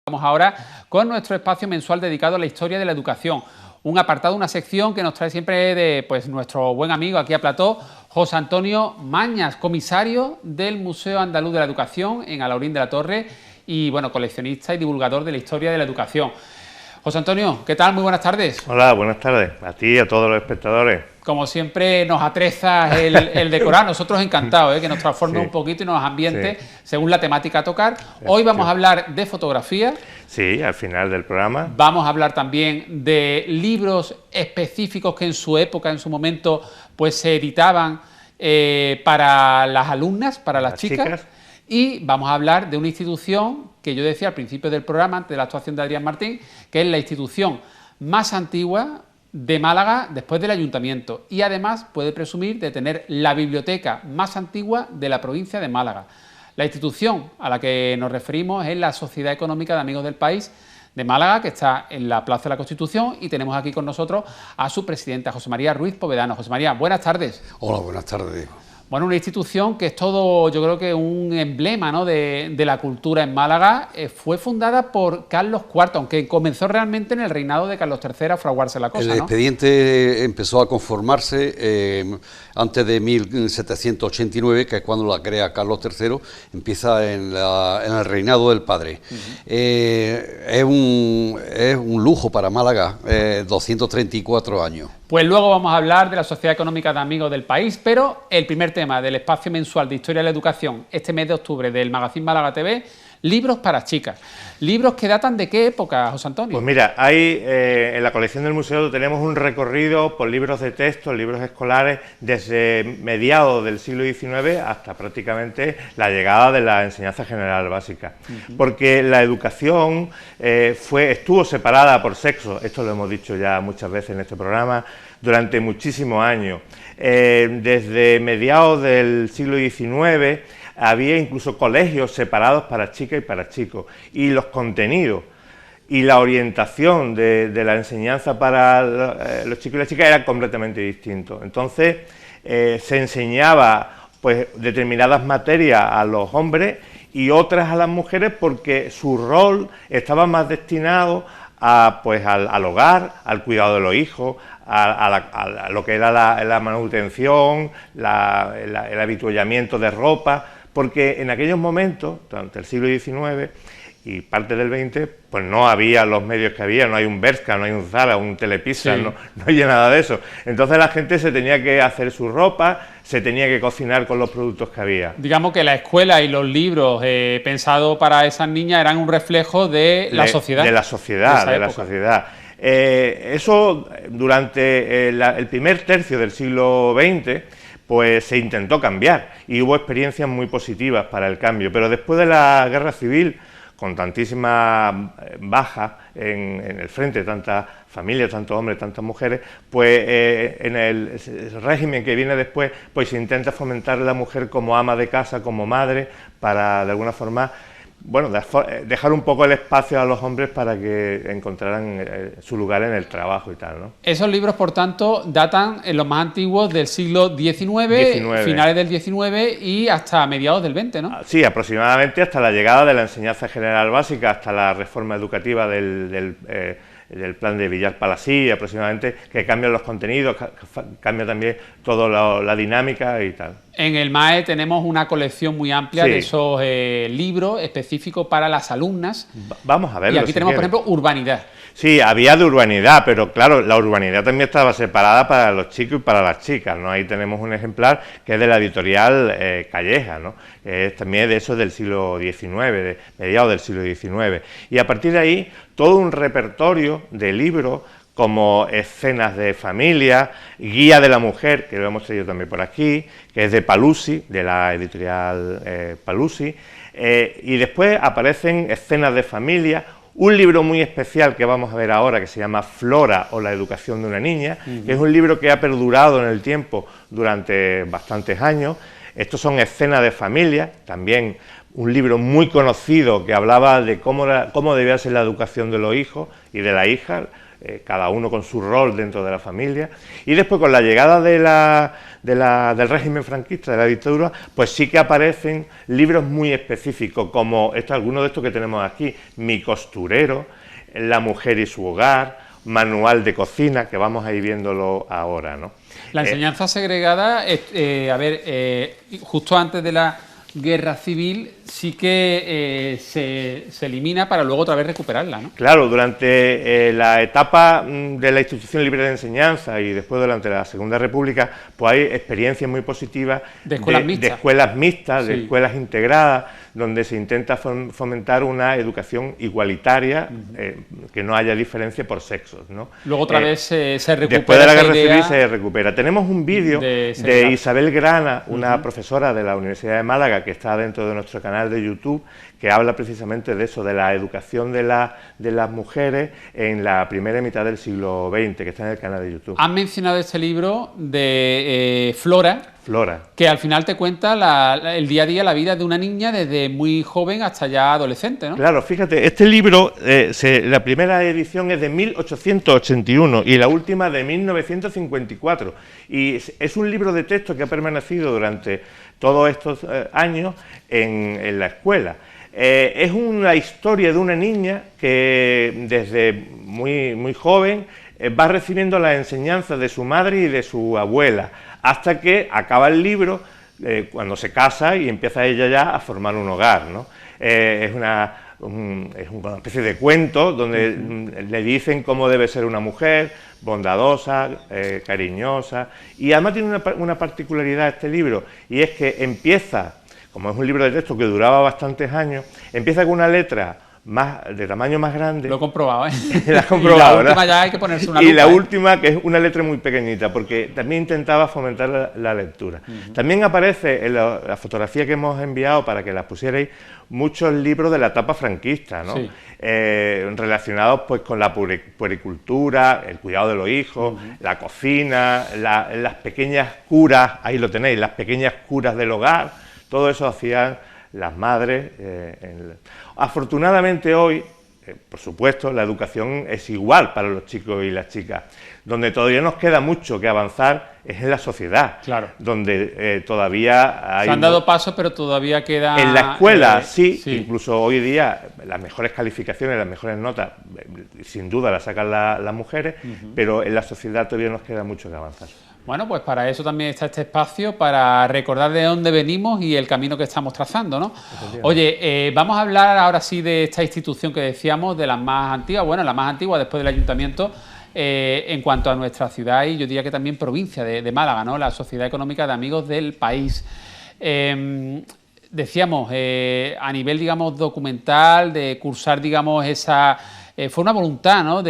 Vamos ahora con nuestro espacio mensual dedicado a la historia de la educación. Un apartado, una sección que nos trae siempre de nuestro buen amigo aquí a plató, José Antonio Mañas, comisario del Museo Andaluz de la Educación en Alhaurín de la Torre y coleccionista y divulgador de la historia de la educación. José Antonio, ¿qué tal? Muy buenas tardes. Hola, buenas tardes. A ti y a todos los espectadores. Como siempre nos atrezas el decorar, nosotros encantados, que nos transforme un poquito y nos ambiente según la temática a tocar. Hoy vamos a hablar de fotografía. Sí, al final del programa. Vamos a hablar también de libros específicos que en su época, en su momento, se editaban para las alumnas, para las chicas. Y vamos a hablar de una institución que yo decía al principio del programa, antes de la actuación de Adrián Martín, que es la institución más antigua de Málaga después del ayuntamiento y además puede presumir de tener la biblioteca más antigua de la provincia de Málaga. La institución a la que nos referimos es la Sociedad Económica de Amigos del País de Málaga, que está en la Plaza de la Constitución, y tenemos aquí con nosotros a su presidenta, José María Ruiz Povedano. José María, buenas tardes. Hola, buenas tardes, Diego. Bueno, una institución que es todo, yo creo que un emblema, ¿no?, de la cultura en Málaga. Fue fundada por Carlos IV, aunque comenzó realmente en el reinado de Carlos III a fraguarse la cosa, El ¿no? expediente empezó a conformarse antes de 1789, que es cuando la crea Carlos III, empieza en el reinado del padre. Es un lujo para Málaga, 234 años. Pues luego vamos a hablar de la Sociedad Económica de Amigos del País, pero el primer tema del espacio mensual de Historia de la Educación, este mes de octubre, del Magazín Málaga TV, libros para chicas. ¿Libros que datan de qué época, José Antonio? Pues mira, hay en la colección del museo tenemos un recorrido por libros de texto, libros escolares, desde mediados del siglo XIX hasta prácticamente la llegada de la enseñanza general básica. Porque la educación estuvo separada por sexo, esto lo hemos dicho ya muchas veces en este programa, durante muchísimos años. Desde mediados del siglo XIX había incluso colegios separados para chicas y para chicos, y los contenidos y la orientación de la enseñanza para los chicos y las chicas era completamente distinto. Entonces se enseñaba determinadas materias a los hombres y otras a las mujeres, porque su rol estaba más destinado al hogar, al cuidado de los hijos, a lo que era la manutención, el avituallamiento de ropa, porque en aquellos momentos, durante el siglo XIX y parte del XX, pues no había los medios que había, no hay un Bershka, no hay un Zara, un Telepizza, no había nada de eso. Entonces la gente se tenía que hacer su ropa, se tenía que cocinar con los productos que había. Digamos que la escuela y los libros pensados para esas niñas eran un reflejo de la sociedad. De la sociedad, eso durante el primer tercio del siglo XX, pues se intentó cambiar y hubo experiencias muy positivas para el cambio, pero después de la Guerra Civil, con tantísimas bajas en el frente, tantas familias, tantos hombres, tantas mujeres, pues en el régimen que viene después, pues se intenta fomentar a la mujer como ama de casa, como madre, para de alguna forma, dejar un poco el espacio a los hombres para que encontraran su lugar en el trabajo y tal, ¿no? Esos libros, por tanto, datan en los más antiguos del siglo XIX, finales del XIX y hasta mediados del XX, ¿no? Sí, aproximadamente hasta la llegada de la enseñanza general básica, hasta la reforma educativa del plan de Villar-Palasí, aproximadamente, que cambian los contenidos, cambia también toda la dinámica y tal. En el MAE tenemos una colección muy amplia de esos libros específicos para las alumnas. Vamos a verlo. Y aquí tenemos, por ejemplo, urbanidad. Sí, había de urbanidad, pero claro, la urbanidad también estaba separada para los chicos y para las chicas, ¿no? Ahí tenemos un ejemplar que es de la editorial Calleja, ¿no? Es también de eso del siglo XIX, de mediados del siglo XIX. Y a partir de ahí, todo un repertorio de libros, como Escenas de familia, Guía de la mujer, que lo hemos traído también por aquí, que es de Paluzzi, de la editorial Paluzzi, y después aparecen Escenas de familia, un libro muy especial que vamos a ver ahora, que se llama Flora o la educación de una niña, que es un libro que ha perdurado en el tiempo durante bastantes años. Estos son Escenas de familia, también un libro muy conocido que hablaba de cómo debía ser la educación de los hijos y de la hija, cada uno con su rol dentro de la familia. Y después, con la llegada del régimen franquista, de la dictadura, pues sí que aparecen libros muy específicos, como algunos de estos que tenemos aquí: Mi costurero, La mujer y su hogar, Manual de cocina, que vamos a ir viéndolo ahora, ¿no? La enseñanza segregada, justo antes de la Guerra Civil sí que se elimina para luego otra vez recuperarla, ¿no? Claro, durante la etapa de la Institución Libre de Enseñanza y después durante la Segunda República, pues hay experiencias muy positivas de escuelas mixtas, de escuelas integradas, donde se intenta fomentar una educación igualitaria, que no haya diferencia por sexos, ¿no? Luego otra vez se recupera. Después de la Guerra Civil se recupera. Tenemos un vídeo de Isabel Grana, una profesora de la Universidad de Málaga, que está dentro de nuestro canal de YouTube, que habla precisamente de eso, de la educación de las mujeres en la primera mitad del siglo XX, que está en el canal de YouTube. Han mencionado este libro de Flora, que al final te cuenta el día a día, la vida de una niña desde muy joven hasta ya adolescente, ¿no? Claro, fíjate, este libro, la primera edición es de 1881 y la última de 1954, y es un libro de texto que ha permanecido durante todos estos años en la escuela. Es una historia de una niña que desde muy joven va recibiendo las enseñanzas de su madre y de su abuela, hasta que acaba el libro cuando se casa y empieza ella ya a formar un hogar, ¿no? Es una especie de cuento donde le dicen cómo debe ser una mujer, bondadosa, cariñosa, y además tiene una particularidad este libro, y es que empieza, como es un libro de texto que duraba bastantes años, empieza con una letra de tamaño más grande. Lo he comprobado, ¿eh? La has comprobado, y la última ya hay que ponerse una lupa. Y la última, que es una letra muy pequeñita, porque también intentaba fomentar la lectura. También aparece en la fotografía que hemos enviado para que las pusierais muchos libros de la etapa franquista, ¿no? Sí. Relacionados pues con la puericultura, el cuidado de los hijos, la cocina, las pequeñas curas, ahí lo tenéis, las pequeñas curas del hogar, todo eso hacían las madres. Afortunadamente hoy, por supuesto, la educación es igual para los chicos y las chicas. Donde todavía nos queda mucho que avanzar es en la sociedad, claro, donde todavía hay... Se han dado pasos, pero todavía queda... En la escuela, sí, incluso hoy día las mejores calificaciones, las mejores notas, sin duda las sacan las mujeres, pero en la sociedad todavía nos queda mucho que avanzar. Bueno, pues para eso también está este espacio, para recordar de dónde venimos y el camino que estamos trazando, ¿no? Oye, vamos a hablar ahora sí de esta institución que decíamos, de las más antiguas, bueno, la más antigua después del ayuntamiento, en cuanto a nuestra ciudad y yo diría que también provincia de Málaga, ¿no? La Sociedad Económica de Amigos del País. Decíamos, a nivel, digamos, documental, de cursar, digamos, esa... fue una voluntad, ¿no?,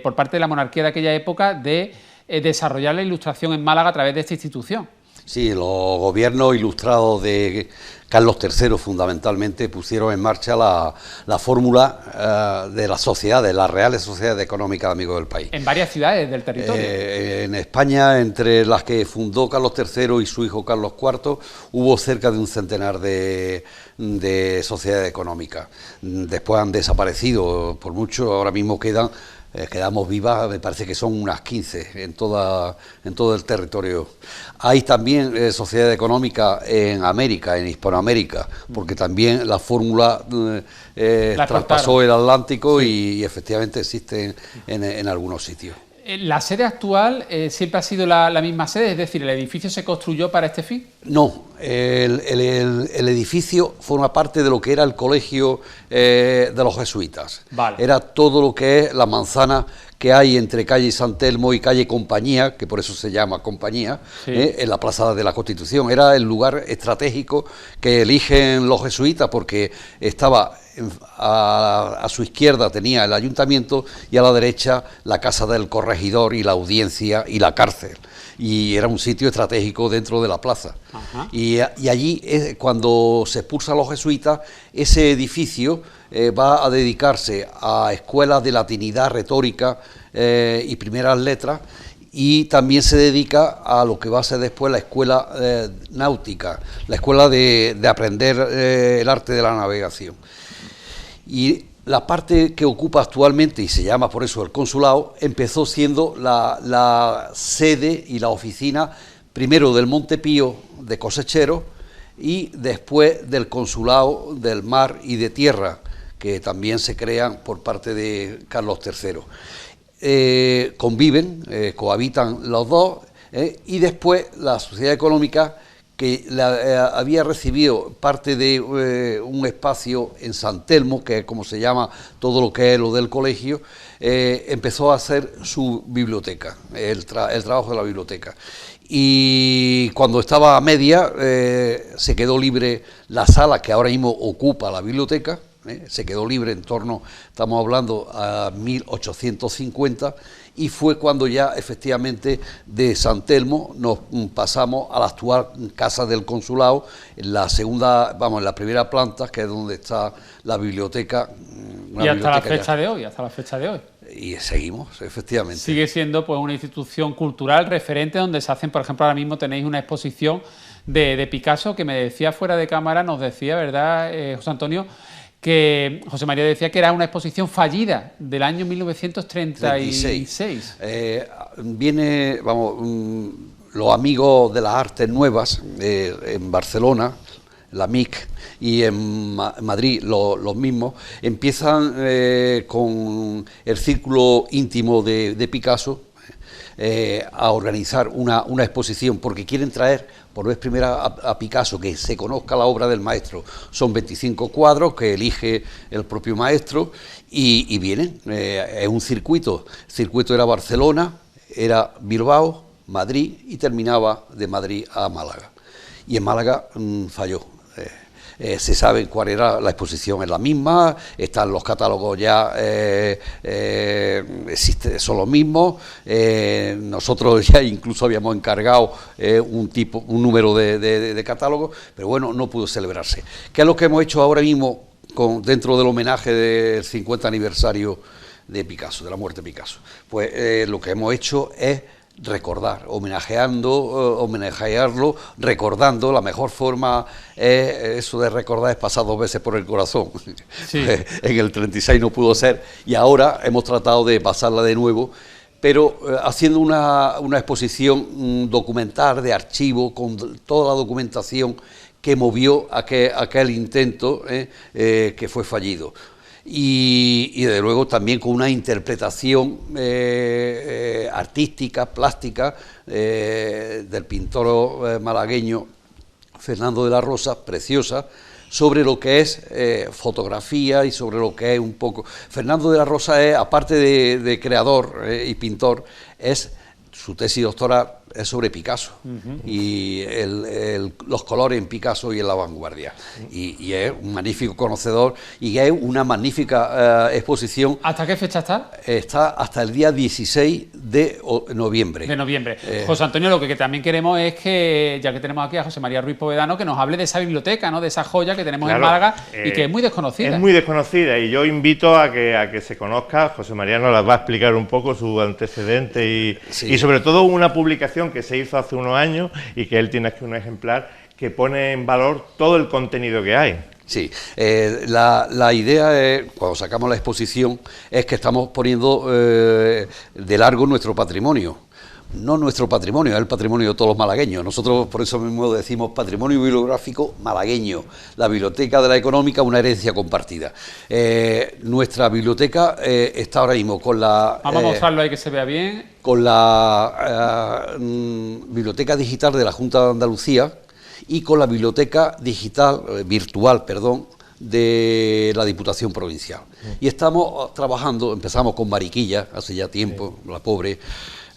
por parte de la monarquía de aquella época de desarrollar la ilustración en Málaga a través de esta institución. Sí, los gobiernos ilustrados de Carlos III fundamentalmente pusieron en marcha la fórmula de las sociedades, las reales sociedades económicas de Amigos del País. En varias ciudades del territorio. En España, entre las que fundó Carlos III y su hijo Carlos IV, hubo cerca de un centenar de sociedades económicas. Después han desaparecido por mucho, ahora mismo quedamos vivas, me parece que son unas 15 en todo el territorio. Hay también sociedad económica en América, en Hispanoamérica, porque también la fórmula traspasó el Atlántico y efectivamente existen en algunos sitios. ¿La sede actual siempre ha sido la misma sede? Es decir, ¿el edificio se construyó para este fin? No, el edificio forma parte de lo que era el colegio de los jesuitas. Vale. Era todo lo que es la manzana que hay entre calle San Telmo y calle Compañía, que por eso se llama Compañía, sí, en la Plaza de la Constitución. Era el lugar estratégico que eligen los jesuitas porque estaba... A su izquierda tenía el ayuntamiento y a la derecha la casa del corregidor y la audiencia y la cárcel. Y era un sitio estratégico dentro de la plaza. Y allí, cuando se expulsan los jesuitas, ese edificio va a dedicarse a escuelas de latinidad, retórica y primeras letras, y también se dedica a lo que va a ser después la escuela náutica, la escuela de aprender el arte de la navegación. Y la parte que ocupa actualmente, y se llama por eso el consulado, empezó siendo la sede y la oficina primero del Montepío de cosecheros y después del consulado del mar y de tierra, que también se crean por parte de Carlos III. Conviven, cohabitan los dos, y después la sociedad económica, que había recibido parte de un espacio en San Telmo, que es como se llama todo lo que es lo del colegio, empezó a hacer su biblioteca, el trabajo de la biblioteca. Y cuando estaba a media, se quedó libre la sala que ahora mismo ocupa la biblioteca, se quedó libre en torno, estamos hablando, a 1850, y fue cuando ya efectivamente de San Telmo nos pasamos a la actual Casa del Consulado, en la segunda, vamos, en la primera planta, que es donde está la biblioteca. Y hasta la fecha de hoy, hasta la fecha de hoy. Y seguimos, efectivamente. Sigue siendo pues una institución cultural referente donde se hacen, por ejemplo, ahora mismo tenéis una exposición de Picasso, que me decía fuera de cámara, nos decía, ¿verdad, José Antonio?, que José María decía que era una exposición fallida del año 1936. Viene, vamos, los amigos de las artes nuevas en Barcelona, la MIC, y en Madrid los mismos, empiezan con el círculo íntimo de Picasso a organizar una exposición, porque quieren traer por vez primera a Picasso, que se conozca la obra del maestro. Son 25 cuadros que elige el propio maestro y vienen, es un circuito. El circuito era Barcelona, era Bilbao, Madrid, y terminaba de Madrid a Málaga. Y en Málaga falló. Se sabe cuál era la exposición, es la misma, están los catálogos ya, son los mismos. Nosotros ya incluso habíamos encargado un número de catálogos, pero bueno, no pudo celebrarse. ¿Qué es lo que hemos hecho ahora mismo dentro del homenaje del 50 aniversario de Picasso, de la muerte de Picasso? Pues lo que hemos hecho es recordar, homenajearlo, recordando. La mejor forma, eso de recordar, es pasar 2 veces por el corazón. Sí. En el 36 no pudo ser, y ahora hemos tratado de pasarla de nuevo, pero haciendo una exposición documental de archivo, con toda la documentación que movió aquel intento que fue fallido. Y desde luego también con una interpretación artística, plástica, del pintor malagueño Fernando de la Rosa, preciosa, sobre lo que es fotografía y sobre lo que es un poco... Fernando de la Rosa es, aparte de creador y pintor, su tesis doctoral es sobre Picasso, y los colores en Picasso y en la vanguardia, y es un magnífico conocedor, y es una magnífica exposición. ¿Hasta qué fecha está? Está hasta el día 16 de noviembre. José Antonio, lo que también queremos es que, ya que tenemos aquí a José María Ruiz Povedano, que nos hable de esa biblioteca, ¿no?, de esa joya que tenemos en Málaga, y que es muy desconocida. Es muy desconocida, y yo invito a que se conozca. José María nos las va a explicar un poco, su antecedente y sobre todo una publicación que se hizo hace unos años, y que él tiene aquí un ejemplar que pone en valor todo el contenido que hay. Sí, la idea es, cuando sacamos la exposición, es que estamos poniendo de largo nuestro patrimonio. No nuestro patrimonio, es el patrimonio de todos los malagueños. Nosotros por eso mismo decimos patrimonio bibliográfico malagueño. La Biblioteca de la Económica, una herencia compartida. Nuestra biblioteca está ahora mismo con la... Vamos a mostrarlo ahí que se vea bien. Con la Biblioteca Digital de la Junta de Andalucía y con la Biblioteca Digital, virtual, de la Diputación Provincial. Y estamos trabajando, empezamos con Mariquilla hace ya tiempo, la pobre...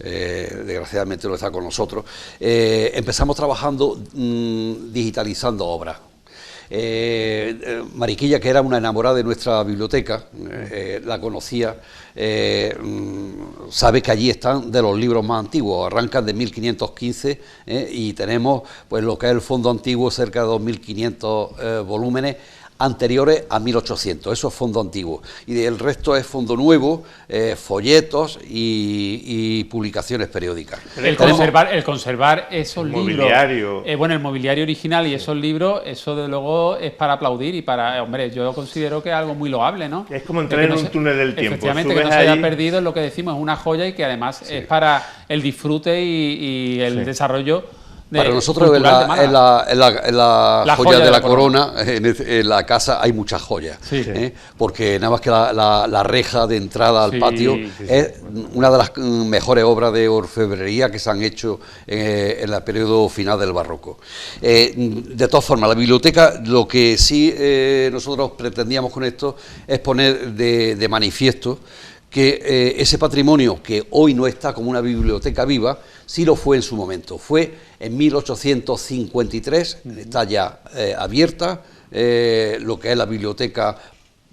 desgraciadamente no está con nosotros. Empezamos trabajando digitalizando obras. Mariquilla, que era una enamorada de nuestra biblioteca, la conocía, sabe que allí están de los libros más antiguos, arrancan de 1515, y tenemos pues lo que es el fondo antiguo, cerca de 2500 volúmenes, anteriores a 1800, eso es fondo antiguo, y el resto es fondo nuevo, folletos y publicaciones periódicas. El conservar esos libros, el mobiliario original y esos libros, eso de luego es para aplaudir y para, hombre, yo considero que es algo muy loable, ¿no? Es como entrar en un túnel del tiempo. Efectivamente, que no se haya perdido, es lo que decimos, es una joya y que además es para el disfrute y el desarrollo. Para nosotros en la joya de la corona, en la casa hay muchas joyas, porque nada más que la reja de entrada al patio es una de las mejores obras de orfebrería que se han hecho en el periodo final del barroco. De todas formas, la biblioteca, lo que sí nosotros pretendíamos con esto es poner de manifiesto que ese patrimonio que hoy no está como una biblioteca viva, sí lo fue en su momento. Fue en 1853, está ya abierta, lo que es la biblioteca,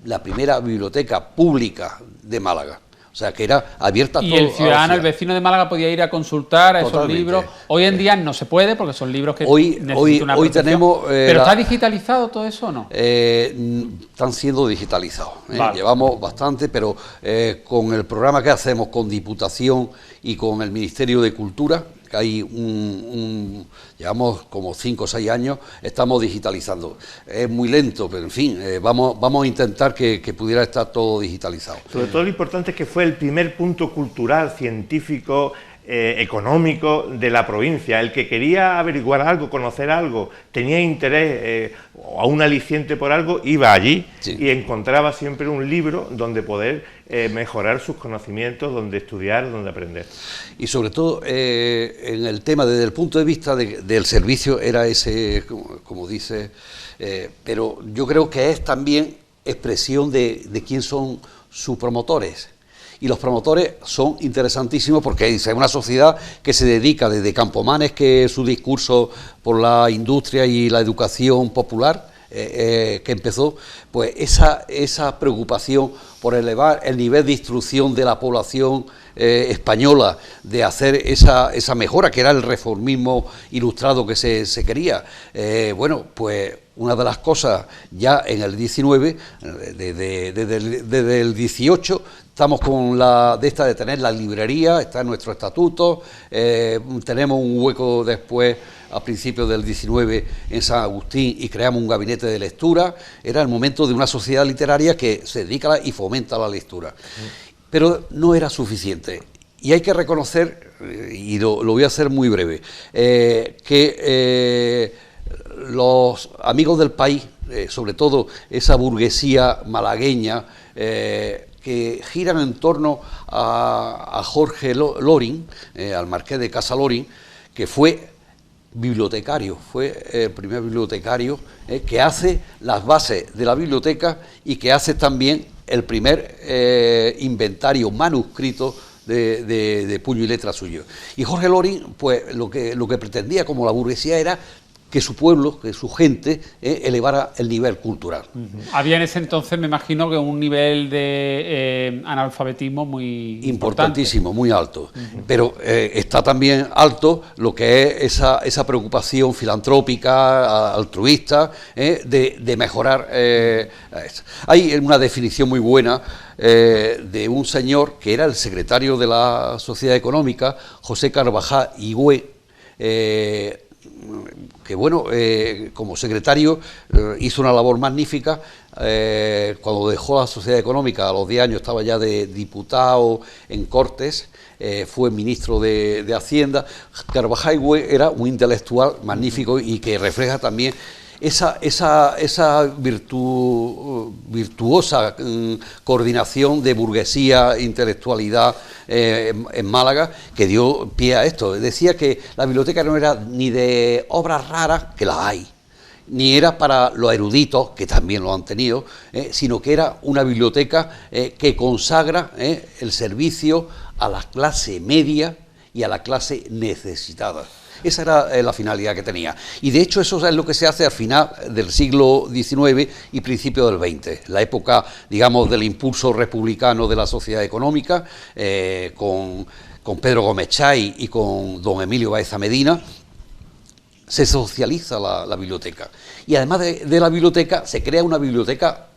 la primera biblioteca pública de Málaga. O sea, que era abierta a todo. Y el ciudadano, el vecino de Málaga podía ir a consultar a esos libros. Hoy en día no se puede porque son libros que necesitan una protección. Tenemos, ¿pero está digitalizado todo eso o no? Están siendo digitalizados. Vale. Llevamos bastante, pero con el programa que hacemos con Diputación y con el Ministerio de Cultura, que hay llevamos como 5 o 6 años, estamos digitalizando. Es muy lento, pero en fin, vamos a intentar que pudiera estar todo digitalizado. Sobre todo lo importante es que fue el primer punto cultural, científico, económico de la provincia. El que quería averiguar algo, conocer algo, tenía interés o un aliciente por algo, iba allí y encontraba siempre un libro donde poder mejorar sus conocimientos, donde estudiar, donde aprender. Y sobre todo en el tema, desde el punto de vista del servicio, era ese, como dice, pero yo creo que es también expresión de quién son sus promotores. Y los promotores son interesantísimos porque es una sociedad que se dedica desde Campomanes, que es su discurso por la industria y la educación popular, que empezó, pues esa preocupación por elevar el nivel de instrucción de la población española, de hacer esa mejora, que era el reformismo ilustrado que se quería. Bueno, pues una de las cosas ya en el 19, desde el 18, estamos con de tener la librería, está en nuestro estatuto, tenemos un hueco después, a principios del 19, en San Agustín, y creamos un gabinete de lectura. Era el momento de una sociedad literaria que se dedica y fomenta la lectura. Pero no era suficiente. Y hay que reconocer, y lo voy a hacer muy breve, que los amigos del país, sobre todo esa burguesía malagueña, que giran en torno a Jorge Loring, al marqués de Casa Loring, que fue bibliotecario, fue el primer bibliotecario que hace las bases de la biblioteca y que hace también el primer inventario manuscrito de puño y letra suyo. Y Jorge Loring, pues lo que pretendía como la burguesía era que su pueblo, que su gente, elevara el nivel cultural. Había en ese entonces, me imagino, que un nivel de analfabetismo muy importantísimo, muy alto. Pero está también alto lo que es esa preocupación filantrópica, altruista, de mejorar. Hay una definición muy buena de un señor que era el secretario de la Sociedad Económica, José Carvajal Higüé, que bueno, como secretario hizo una labor magnífica. Cuando dejó la Sociedad Económica, a los 10 años estaba ya de diputado en Cortes, fue ministro de Hacienda. Carvajal Higüé era un intelectual magnífico y que refleja también esa virtuosa coordinación de burguesía, intelectualidad en Málaga, que dio pie a esto. Decía que la biblioteca no era ni de obras raras, que las hay, ni era para los eruditos, que también lo han tenido, sino que era una biblioteca que consagra el servicio a la clase media y a la clase necesitada. Esa era la finalidad que tenía. Y de hecho eso es lo que se hace al final del siglo XIX y principio del XX, la época, digamos, del impulso republicano de la sociedad económica, con Pedro Gómez Chay y con don Emilio Baeza Medina. se socializa la biblioteca. Y además de la biblioteca, se crea una biblioteca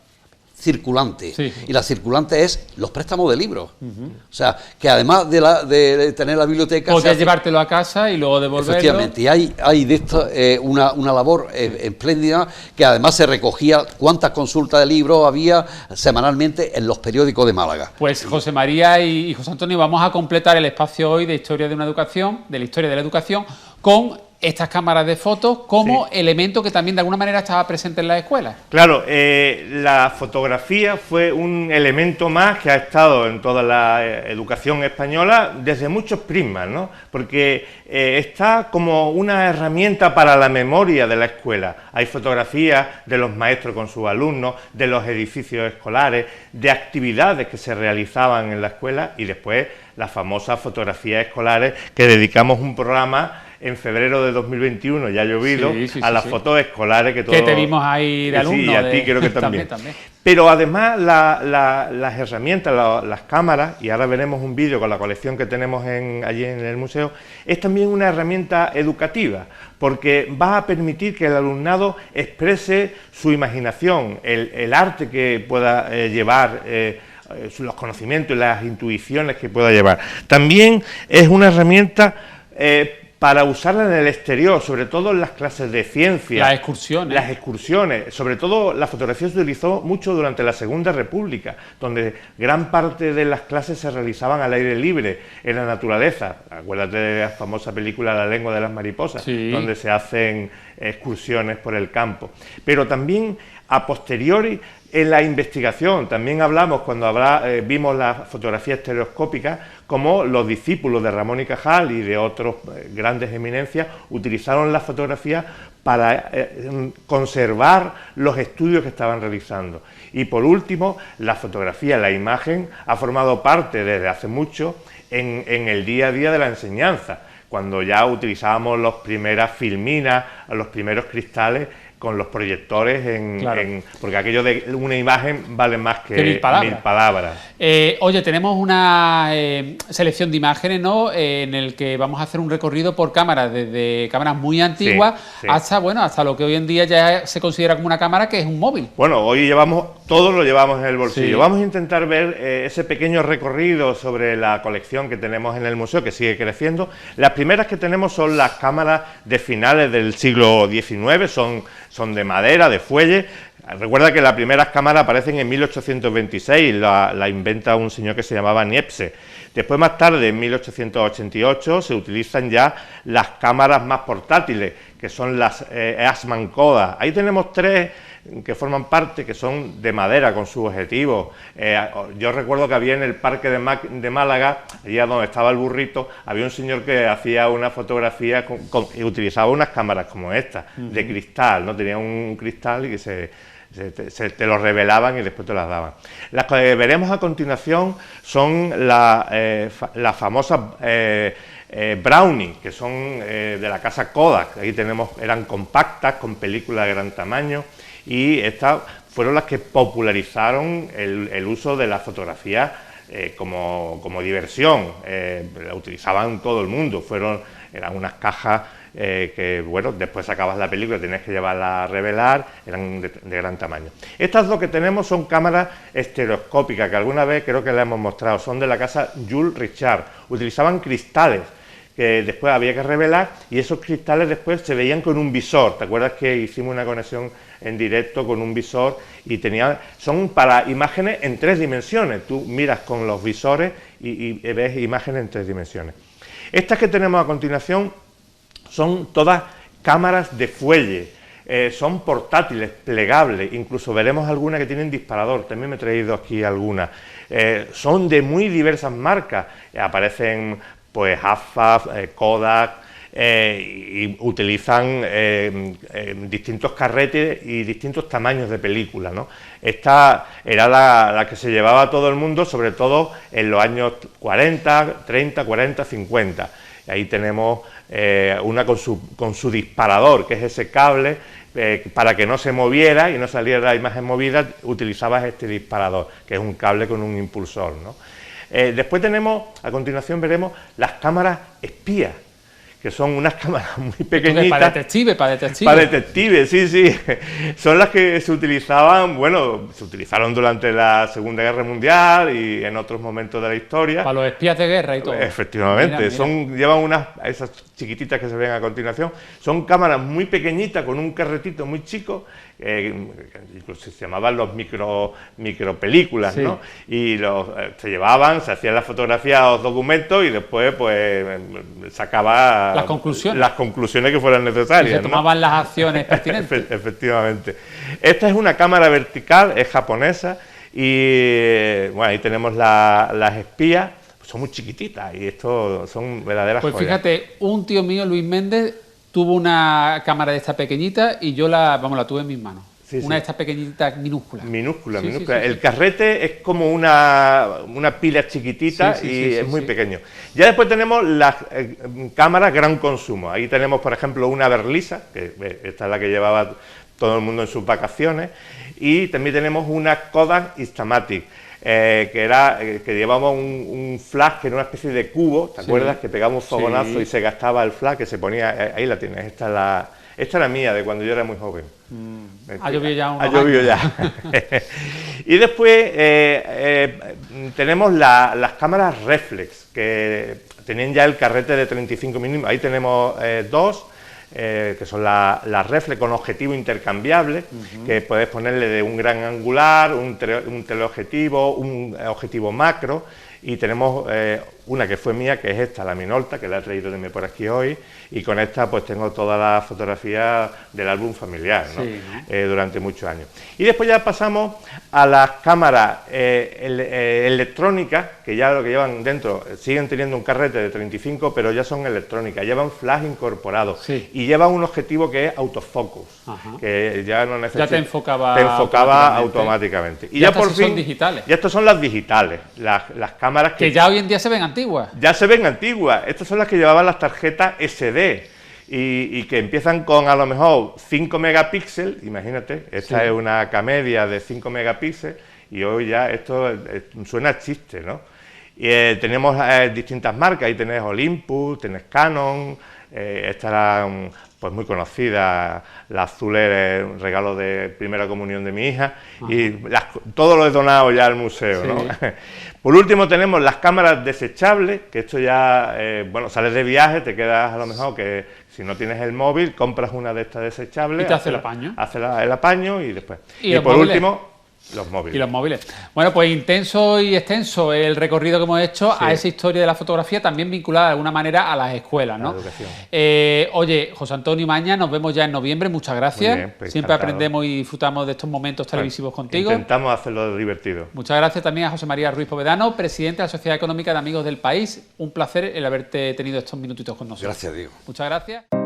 circulante. Sí. Y la circulante es los préstamos de libros. O sea, que además de tener la biblioteca... Podés llevártelo a casa y luego devolverlo. Efectivamente, y hay de esto una labor espléndida, que además se recogía cuántas consultas de libros había semanalmente en los periódicos de Málaga. Pues José María y José Antonio, vamos a completar el espacio hoy de Historia de una Educación, de la historia de la educación, con estas cámaras de fotos como elemento que también de alguna manera estaba presente en las escuelas. Claro, la fotografía fue un elemento más que ha estado en toda la educación española desde muchos prismas, ¿no? Porque está como una herramienta para la memoria de la escuela. Hay fotografías de los maestros con sus alumnos, de los edificios escolares, de actividades que se realizaban en la escuela y después las famosas fotografías escolares que dedicamos un programa en febrero de 2021, ya ha llovido, a las fotos escolares que todos... Que te vimos ahí de alumno. Sí, y a ti creo que también. Pero además las herramientas, las cámaras, y ahora veremos un vídeo con la colección que tenemos allí en el museo, es también una herramienta educativa, porque va a permitir que el alumnado exprese su imaginación, el arte que pueda llevar, los conocimientos y las intuiciones que pueda llevar. También es una herramienta para usarla en el exterior, sobre todo en las clases de ciencia. Las excursiones. Las excursiones. Sobre todo la fotografía se utilizó mucho durante la Segunda República, donde gran parte de las clases se realizaban al aire libre, en la naturaleza. Acuérdate de la famosa película La lengua de las mariposas, donde se hacen excursiones por el campo. Pero también a posteriori, en la investigación, también hablamos cuando vimos la fotografía estereoscópica, como los discípulos de Ramón y Cajal y de otros grandes eminencias utilizaron la fotografía para conservar los estudios que estaban realizando. Y por último, la fotografía, la imagen, ha formado parte desde hace mucho en el día a día de la enseñanza, cuando ya utilizábamos las primeras filminas, los primeros cristales, con los proyectores, porque aquello de una imagen vale más que mil palabras. Oye, tenemos una selección de imágenes, ¿no?, en el que vamos a hacer un recorrido por cámaras, desde cámaras muy antiguas hasta lo que hoy en día ya se considera como una cámara, que es un móvil. Bueno, hoy todos lo llevamos en el bolsillo. Vamos a intentar ver ese pequeño recorrido sobre la colección que tenemos en el museo, que sigue creciendo. Las primeras que tenemos son las cámaras de finales del siglo XIX, son de madera, de fuelle. Recuerda que las primeras cámaras aparecen en 1826, la inventa un señor que se llamaba Niepce. Después, más tarde, en 1888, se utilizan ya las cámaras más portátiles, que son las Eastman Kodak. Ahí tenemos tres que forman parte, que son de madera con su objetivo. Yo recuerdo que había en el parque de Málaga, allá donde estaba el burrito, había un señor que hacía una fotografía y utilizaba unas cámaras como esta, de cristal, ¿no? Tenía un cristal y que te lo revelaban y después te las daban. Las que veremos a continuación son las famosas Brownie, que son de la casa Kodak. Ahí eran compactas, con películas de gran tamaño, y estas fueron las que popularizaron el uso de la fotografía como diversión. La utilizaban todo el mundo, eran unas cajas que, bueno, después sacabas la película, tenías que llevarla a revelar, eran de gran tamaño. Estas dos que tenemos son cámaras estereoscópicas, que alguna vez creo que las hemos mostrado, son de la casa Jules Richard. Utilizaban cristales que después había que revelar, y esos cristales después se veían con un visor. ¿Te acuerdas que hicimos una conexión en directo con un visor? Y son para imágenes en 3 dimensiones. Tú miras con los visores y ves imágenes en 3 dimensiones. Estas que tenemos a continuación son todas cámaras de fuelle. Son portátiles, plegables, incluso veremos algunas que tienen disparador. También me he traído aquí algunas. Son de muy diversas marcas. Aparecen pues AFA, Kodak, y utilizan distintos carretes y distintos tamaños de película, ¿no? Esta era la que se llevaba a todo el mundo, sobre todo en los años 40, 30, 40, 50. Ahí tenemos una con su disparador, que es ese cable, para que no se moviera y no saliera la imagen movida, utilizabas este disparador, que es un cable con un impulsor, ¿no? Después a continuación veremos las cámaras espías, que son unas cámaras muy pequeñitas. Para detectives, para detectives. Para detectives, sí, sí. Son las que se utilizaban, bueno, se utilizaron durante la Segunda Guerra Mundial y en otros momentos de la historia. Para los espías de guerra y todo. Efectivamente, llevan esas chiquititas que se ven a continuación, son cámaras muy pequeñitas con un carretito muy chico, incluso se llamaban los micropelículas, ¿no? Y se llevaban, se hacían las fotografías o los documentos y después pues sacaba las conclusiones que fueran necesarias. Y se tomaban las acciones pertinentes. Efectivamente. Esta es una cámara vertical, es japonesa y bueno, ahí tenemos las espías. Son muy chiquititas y esto son verdaderas pues joyas. Fíjate, un tío mío, Luis Méndez, tuvo una cámara de esta pequeñita y yo la tuve en mis manos. Sí, una de estas pequeñitas minúsculas. Minúscula. Sí. El carrete es como una pila chiquitita y es muy pequeño. Ya después tenemos las cámaras gran consumo. Ahí tenemos, por ejemplo, una Berlisa, que esta es la que llevaba todo el mundo en sus vacaciones, y también tenemos una Kodak Instamatic. Que llevaba un flash que era una especie de cubo, ¿te acuerdas? Que pegaba un fogonazo y se gastaba el flash, que se ponía, ahí la tienes, esta era mía, de cuando yo era muy joven. Ha llovido ya Ha llovido ya. Y después tenemos las cámaras reflex, que tenían ya el carrete de 35 mm, ahí tenemos dos, que son las reflex con objetivo intercambiable, que puedes ponerle de un gran angular, un teleobjetivo, un objetivo macro, y tenemos una que fue mía, que es esta, la Minolta, que la he traído de mí por aquí hoy, y con esta pues tengo todas las fotografías del álbum familiar, ¿no? Durante muchos años. Y después ya pasamos a las cámaras electrónicas, que ya lo que llevan dentro, siguen teniendo un carrete de 35, pero ya son electrónicas, llevan flash incorporado, y llevan un objetivo que es autofocus, que ya no necesita... Ya te enfocaba automáticamente. Y ya por fin son digitales. Ya estas son las digitales, las cámaras que ya hoy en día se ven antiguas. Ya se ven antiguas. Estas son las que llevaban las tarjetas SD y que empiezan con a lo mejor 5 megapíxeles, imagínate, esta es una Camedia de 5 megapíxeles y hoy ya esto suena a chiste, ¿no? Y tenemos distintas marcas, ahí tenés Olympus, tenés Canon, esta era pues muy conocida, la azul es un regalo de primera comunión de mi hija, y todo lo he donado ya al museo, ¿no? Por último tenemos las cámaras desechables, que esto ya, bueno, sales de viaje, te quedas a lo mejor que si no tienes el móvil, compras una de estas desechables. Y te hace el apaño. Hace el apaño y después. Y por último, los móviles. Y los móviles. Bueno, pues intenso y extenso el recorrido que hemos hecho a esa historia de la fotografía, también vinculada de alguna manera a las escuelas, ¿no? Oye, José Antonio Maña, nos vemos ya en noviembre, muchas gracias. Bien, pues siempre encantado. Aprendemos y disfrutamos de estos momentos televisivos contigo. Intentamos hacerlo divertido. Muchas gracias también a José María Ruiz Povedano, presidente de la Sociedad Económica de Amigos del País. Un placer el haberte tenido estos minutitos con nosotros. Gracias, Diego. Muchas gracias.